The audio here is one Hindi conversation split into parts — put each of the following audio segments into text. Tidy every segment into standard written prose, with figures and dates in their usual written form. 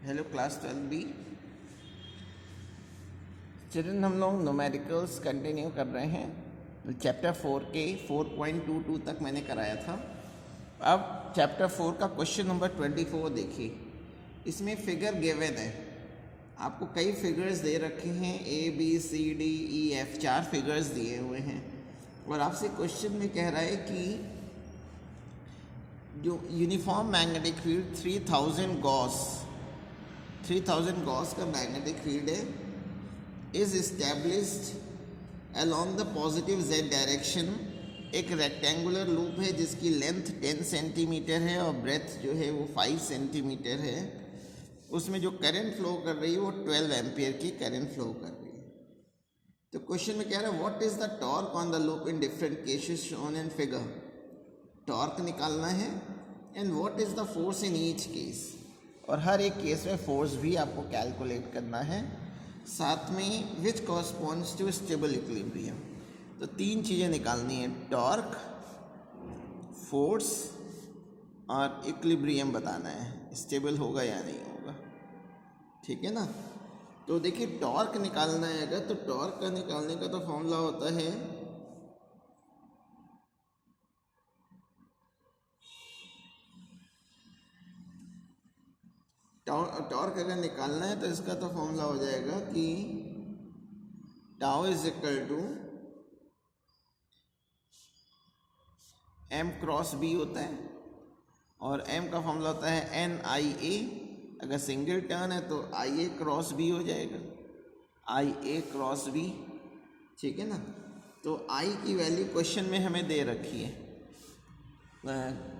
Hello class 12 B. चिल्ड्रन, हम लोग न्यूमेरिकल्स कंटिन्यू कर रहे हैं। चैप्टर 4 के 4.22 तक मैंने कराया था। अब चैप्टर 4 का क्वेश्चन नंबर 24 देखिए। इसमें फिगर गिवन है, आपको कई फिगर्स दे रखे हैं, ABCDEF 4 फिगर्स दिए हुए हैं और आपसे क्वेश्चन में कह रहा है कि जो यूनिफॉर्म मैग्नेटिक फील्ड 3000 गॉस का मैग्नेटिक फील्ड है is established along the positive z direction. एक रेक्टेंगुलर लूप है जिसकी लेंथ 10 सेंटीमीटर है और ब्रेथ जो है वो 5 सेंटीमीटर है। उसमें जो करंट फ्लो कर रही है वो 12 एम्पियर की करंट फ्लो कर रही है। तो क्वेश्चन में कह रहा है what is the torque on the loop in different cases shown in figure. Torque निकालना है and what is the force in each case, और हर एक केस में फोर्स भी आपको कैलकुलेट करना है। साथ में विच कॉरस्पॉन्ड्स टू स्टेबल इक्विलिब्रियम। तो 3 चीज़ें निकालनी है, टॉर्क, फोर्स और इक्विलिब्रियम बताना है, स्टेबल होगा या नहीं होगा। ठीक है ना। तो देखिए टॉर्क निकालना है अगर, तो टॉर्क का निकालने का तो फॉर्मूला होता है टॉर्क अगर निकालना है तो इसका तो फॉर्मूला हो जाएगा कि tau is equal to m cross b होता है और m का फॉर्मूला होता है NIA। अगर सिंगल टर्न है तो IA क्रॉस b हो जाएगा, IA क्रॉस b। ठीक है ना। तो I की वैल्यू क्वेश्चन में हमें दे रखी है,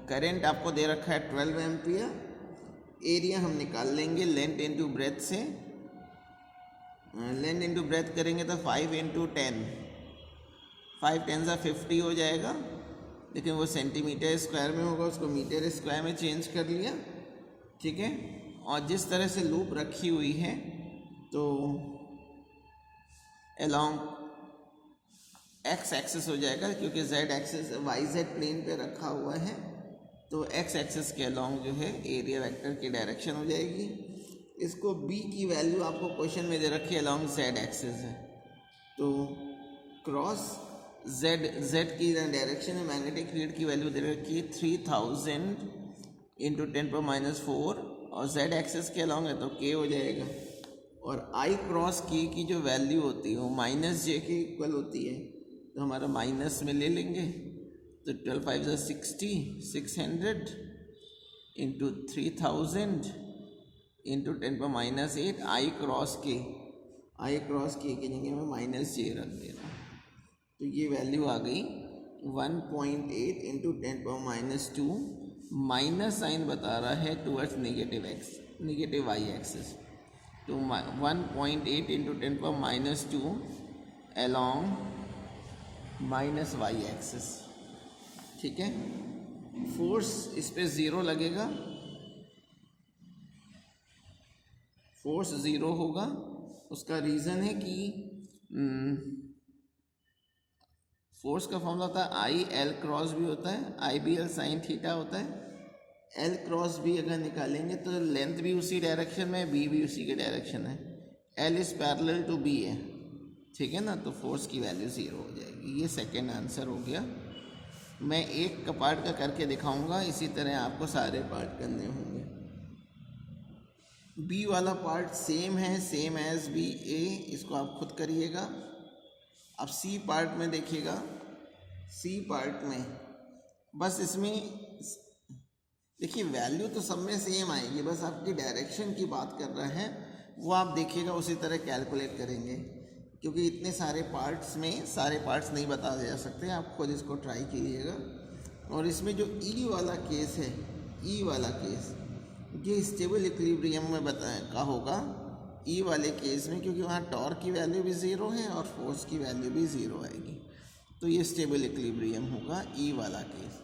करंट आपको दे रखा है 12 एम्पियर। एरिया हम निकाल लेंगे लेंथ इंटू ब्रेथ से, लेंथ इंटू ब्रेथ करेंगे तो 5 इंटू 10, 5 10 सा 50 हो जाएगा, लेकिन वो सेंटीमीटर स्क्वायर में होगा, उसको मीटर स्क्वायर में चेंज कर लिया। ठीक है। और जिस तरह से लूप रखी हुई है तो अलोंग एक्स एक्सिस हो जाएगा, क्योंकि जेड एक्सिस YZ प्लेन पे रखा हुआ है, तो एक्स एक्सिस के अलोंग जो है एरिया वेक्टर की डायरेक्शन हो जाएगी। इसको b की वैल्यू आपको क्वेश्चन में दे रखी है अलोंग z एक्सिस है, तो क्रॉस z की डायरेक्शन में मैग्नेटिक फील्ड की वैल्यू दे रखी है 3000 इंटू 10⁻⁴, और z एक्सिस के अलोंग है तो k हो जाएगा। और I क्रॉस k की जो वैल्यू होती है वो -j के इक्वल होती है, तो हमारा माइनस में ले लेंगे, तो 12 5 60, 600 इंटू 3000 इंटू 10⁻⁸ I क्रॉस के जगह में -j रख देना, तो ये वैल्यू आ गई 1.8 इंटू 10⁻²। माइनस साइन बता रहा है टूवर्ड्स नेगेटिव y एक्सिस, तो 1.8 इंटू 10⁻² अलोंग -y एक्सिस। ठीक है। फोर्स इस पे 0 लगेगा, फोर्स 0 होगा। उसका रीज़न है कि फोर्स का फॉर्मूला होता है IL क्रॉस भी होता है, IBL साइन थीटा होता है। L क्रॉस भी अगर निकालेंगे तो लेंथ भी उसी डायरेक्शन में, B भी उसी के डायरेक्शन है, L is parallel to B है। ठीक है ना। तो फोर्स की वैल्यू 0 हो जाएगी। ये सेकेंड आंसर हो गया। मैं एक का पार्ट का करके दिखाऊंगा, इसी तरह आपको सारे पार्ट करने होंगे। बी वाला पार्ट सेम है, सेम एज बी ए, इसको आप खुद करिएगा। अब सी पार्ट में देखिएगा, सी पार्ट में बस इसमें देखिए वैल्यू तो सब में सेम आएगी, बस आपकी डायरेक्शन की बात कर रहा है, वो आप देखिएगा उसी तरह कैलकुलेट करेंगे, क्योंकि इतने सारे पार्ट्स में सारे पार्ट्स नहीं बता जा सकते, आप खुद इसको ट्राई कीजिएगा। और इसमें जो ई वाला केस है, ई वाला केस ये स्टेबल इक्विलिब्रियम में का होगा ई वाले केस में, क्योंकि वहाँ टॉर्क की वैल्यू भी 0 है और फोर्स की वैल्यू भी 0 आएगी, तो ये स्टेबल इक्विलिब्रियम होगा ई वाला केस।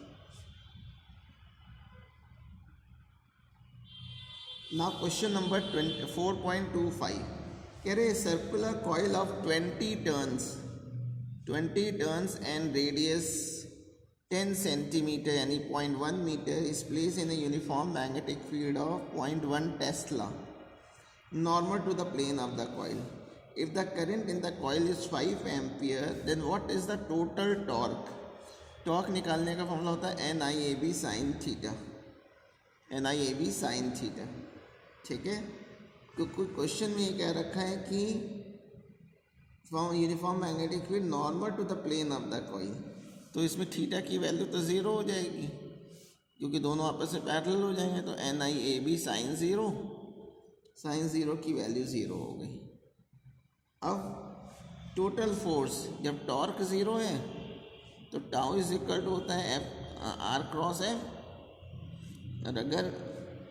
नाउ क्वेश्चन नंबर 4.25 कह रहे circular coil of 20 turns and radius 10 centimetre यानी 0.1 metre is place in a uniform magnetic field of 0.1 tesla normal to the plane of the coil. If the current in the coil is 5 ampere, then what is the total torque? Torque निकालने का फॉर्मूला होता है NIAB sin theta, NIAB sin theta, ठीक है। तो कोई क्वेश्चन में ये कह रखा है कि uniform magnetic field normal to the plane of the coil, तो इसमें थीटा की वैल्यू तो ज़ीरो हो जाएगी क्योंकि दोनों आपस में पैरेलल हो जाएंगे, तो NIAB sin ज़ीरो की वैल्यू ज़ीरो हो गई। अब टोटल फोर्स, जब टॉर्क ज़ीरो है तो टाउ इज इक्वल टू होता है R क्रॉस F, और अगर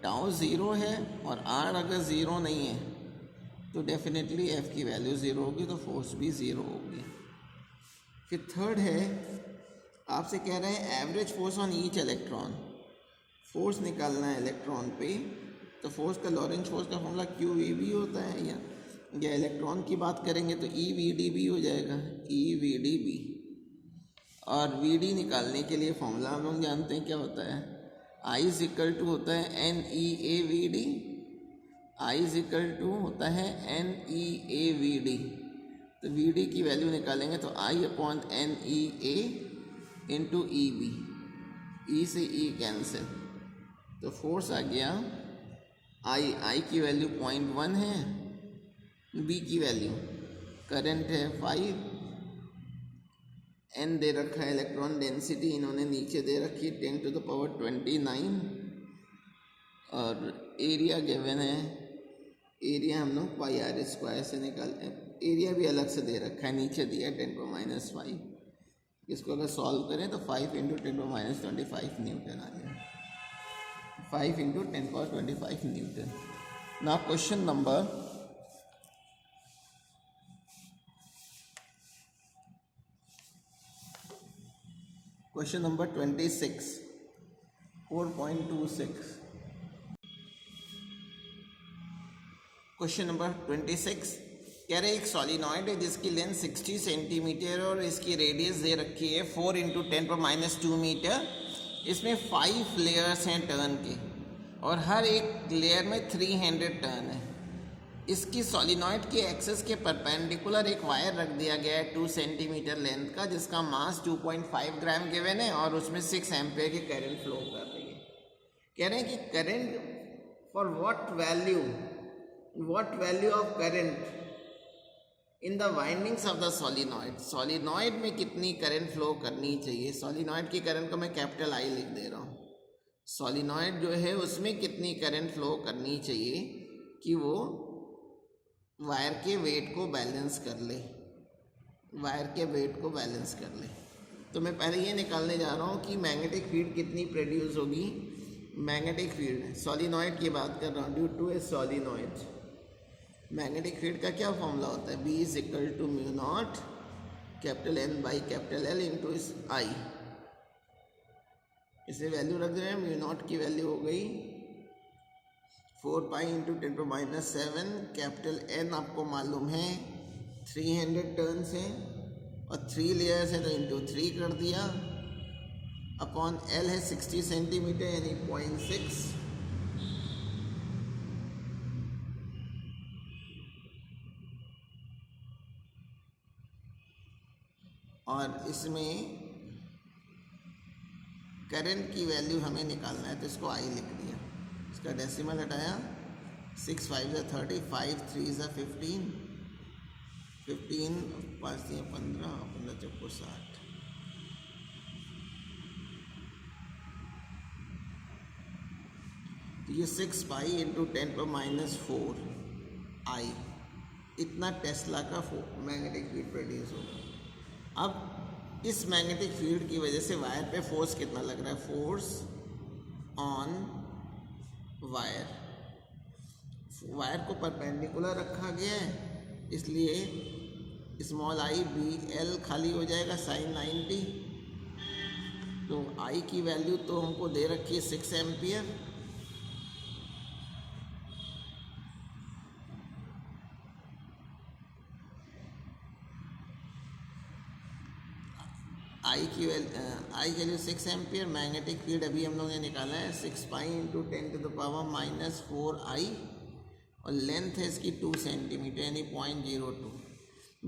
टाउ ज़ीरो है और R अगर ज़ीरो नहीं है तो डेफिनेटली F की वैल्यू ज़ीरो होगी, तो फोर्स भी ज़ीरो होगी। फिर थर्ड है, आपसे कह रहे हैं average force on each electron, force निकालना है इलेक्ट्रॉन पे, तो फोर्स का लॉरेंज फोर्स का फॉर्मूला QVB होता है, या इलेक्ट्रॉन की बात करेंगे तो EVDB हो जाएगा, EVDB। और VD निकालने के लिए फॉर्मूला हम लोग जानते हैं क्या होता है, I इज इक्वल टू होता है NEAVD, I is equal to होता है NEAVD। तो VD की वैल्यू निकालेंगे तो I upon NEA into EB, E से E कैंसिल, तो फोर्स आ गया I की वैल्यू 0.1 है, B की वैल्यू, करंट है 5, N दे रखा है इलेक्ट्रॉन डेंसिटी, इन्होंने नीचे दे रखी है 10 टू द पावर 29, और एरिया गिवन है, एरिया हम लोग पाई R स्क्वायर से निकालते हैं, एरिया भी अलग से दे रखा है, नीचे दिया 10⁻⁵। इसको अगर सॉल्व करें तो 5 इंटू 10⁻25 न्यूटन आ जाए, 5 into 10⁻25 Newton. Now question number 26, 4.26। Question number 26 कह रहे एक सॉलिनॉइड है जिसकी लेंथ 60 सेंटीमीटर और इसकी रेडियस दे रखी है 4 इंटू 10⁻² मीटर। इसमें 5 लेयर्स हैं टर्न के और हर एक लेयर में 300 टर्न है। इसकी सॉलिनॉइड के एक्सेस के परपेंडिकुलर एक वायर रख दिया गया है 2 सेंटीमीटर लेंथ का, जिसका मास 2.5 ग्राम गिवन है और उसमें 6 एम्पियर की करंट फ्लो कर रही है। कह रहे हैं कि current for what value of current in the windings of the solenoid, solenoid में कितनी करंट फ्लो करनी चाहिए। सॉलिनॉइड की करंट को मैं कैपिटल I लिख दे रहा हूँ। सॉलिनॉइड जो है उसमें कितनी करंट फ्लो करनी चाहिए कि वो वायर के वेट को बैलेंस कर ले, वायर के वेट को बैलेंस कर ले। तो मैं पहले ये निकालने जा रहा हूँ कि मैग्नेटिक फील्ड कितनी प्रोड्यूस होगी। मैग्नेटिक फील्ड सॉलिनॉइड की बात कर रहा हूँ, due to a solenoid magnetic field का क्या फॉर्मूला होता है, B is equal to mu naught capital N by capital L into I। इसे वैल्यू रख दे रहे हैं, म्यू नॉट की वैल्यू हो गई 4 पाई इंटू 10⁻⁷, कैपिटल N आपको मालूम है 300 टर्न्स हैं और 3 लेयर्स है तो इंटू 3 कर दिया, अपॉन L है 60 सेंटीमीटर यानी 0.6, और इसमें करंट की वैल्यू हमें निकालना है तो इसको I लिख दिया, इसका डेसिमल हटाया, 6 5 ज़ा 30, 5 3 ज़ा 15, 15 5 3 15, 15 चौको 60। तो ये 6 पाई इंटू 10⁻⁴ I, इतना टेस्ला का मैग्नेटिक फील्ड प्रोड्यूस होगा। अब इस मैग्नेटिक फील्ड की वजह से वायर पे फोर्स कितना लग रहा है, फोर्स ऑन वायर, वायर को परपेंडिकुलर रखा गया है इसलिए स्मॉल I B L खाली हो जाएगा sin 90। तो I की वैल्यू तो हमको दे रखी है 6 एम्पियर, I की वैल्यू 6 एम्पियर। मैग्नेटिक फील्ड अभी हम लोग ने निकाला है 6 पाई इंटू 10⁻⁴ I और लेंथ है इसकी 2 सेंटीमीटर यानी 0.02।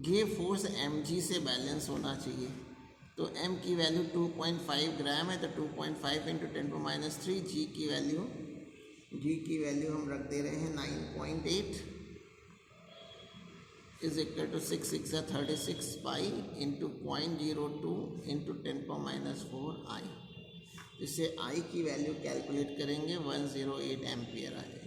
ये फोर्स mg से बैलेंस होना चाहिए। तो m की वैल्यू 2.5 ग्राम है, तो 2.5 इंटू 10⁻³ g की वैल्यू हम रख दे रहे हैं 9.8 is equal to 6 6 36 pi into 0.02 into 10⁻⁴ I। इससे I की वैल्यू कैलकुलेट करेंगे 108 एम्पियर आएगा।